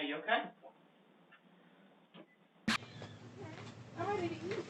you okay? I'm ready to eat.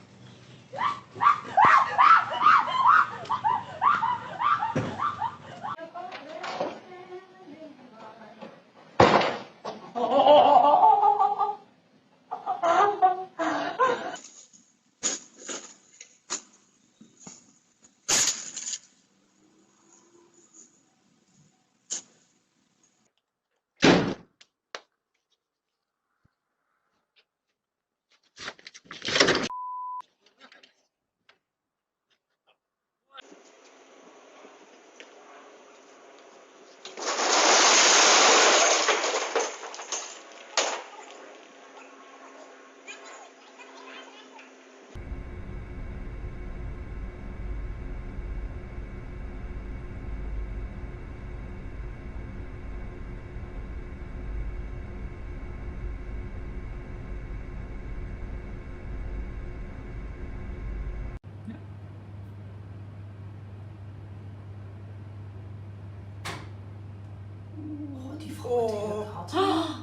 Die Frau hat geluk gehad.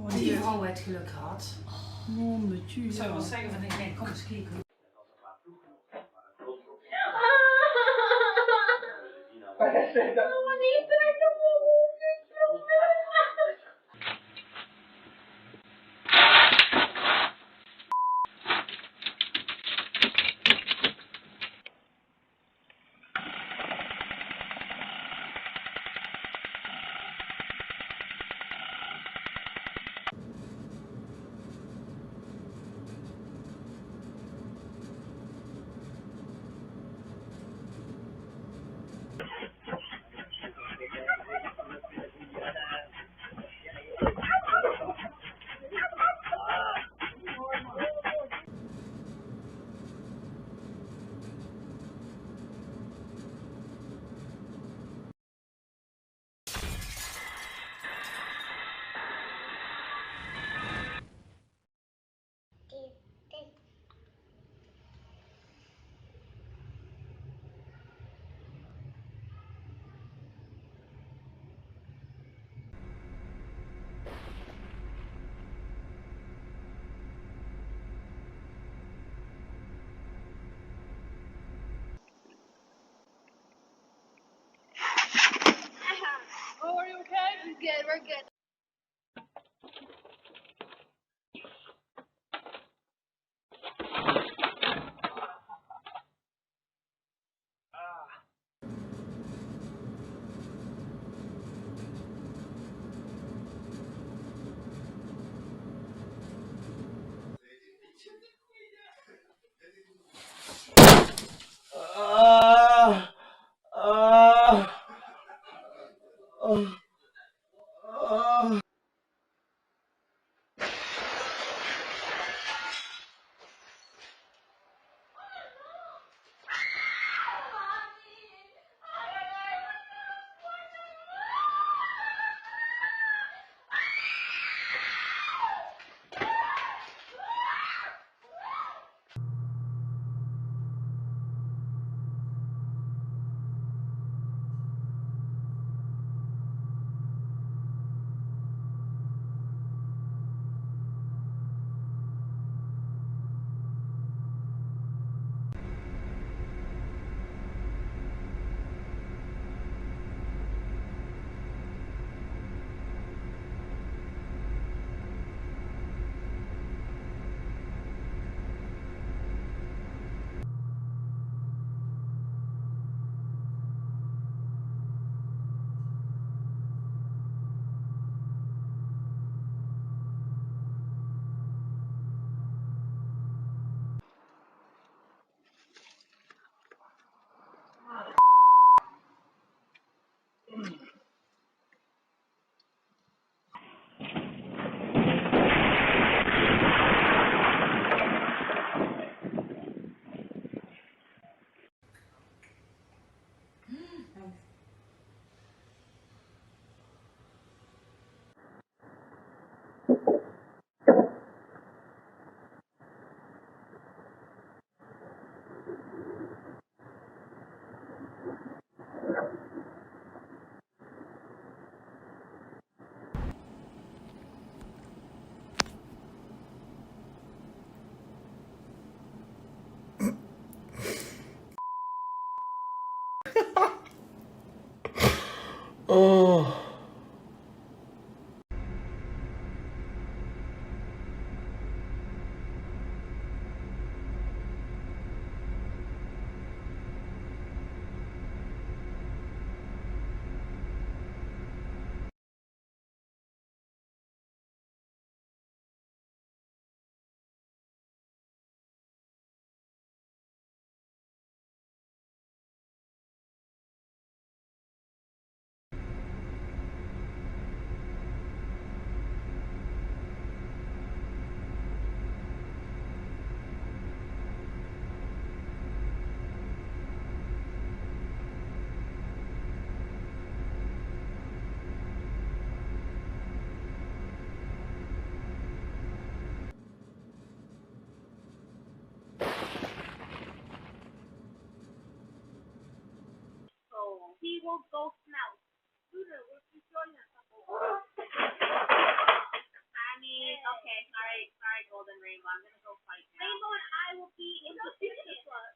Die vrouw heeft geluk gehad. Ik zou wel zeggen van nee, kom eens kijken. Oh, are you okay? We're good. We're good. Oh. He will go smell. I mean, okay, sorry, Golden Rainbow. I'm gonna go fight now. Rainbow and I will be in the business club.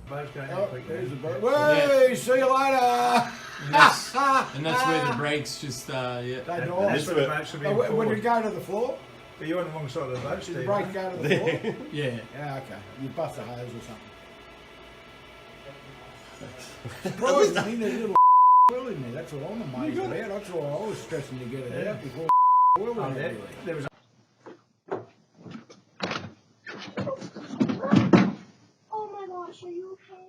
Boat's going Oh, in quick. there's the boat. Way, see you later. And that's where the brakes just, yeah. They That's nice. where the boat should be When forward. you go to the floor, But you're on the wrong side of the boat, did Steve. the brake go to the floor? Yeah. Yeah, okay. You bust the hose or something. Surprisingly, there's a little oil in there. That's what I'm amazed about. That's why I was stressing to get it out before oil Oh, went there, everywhere. there was Oh my gosh, are you okay?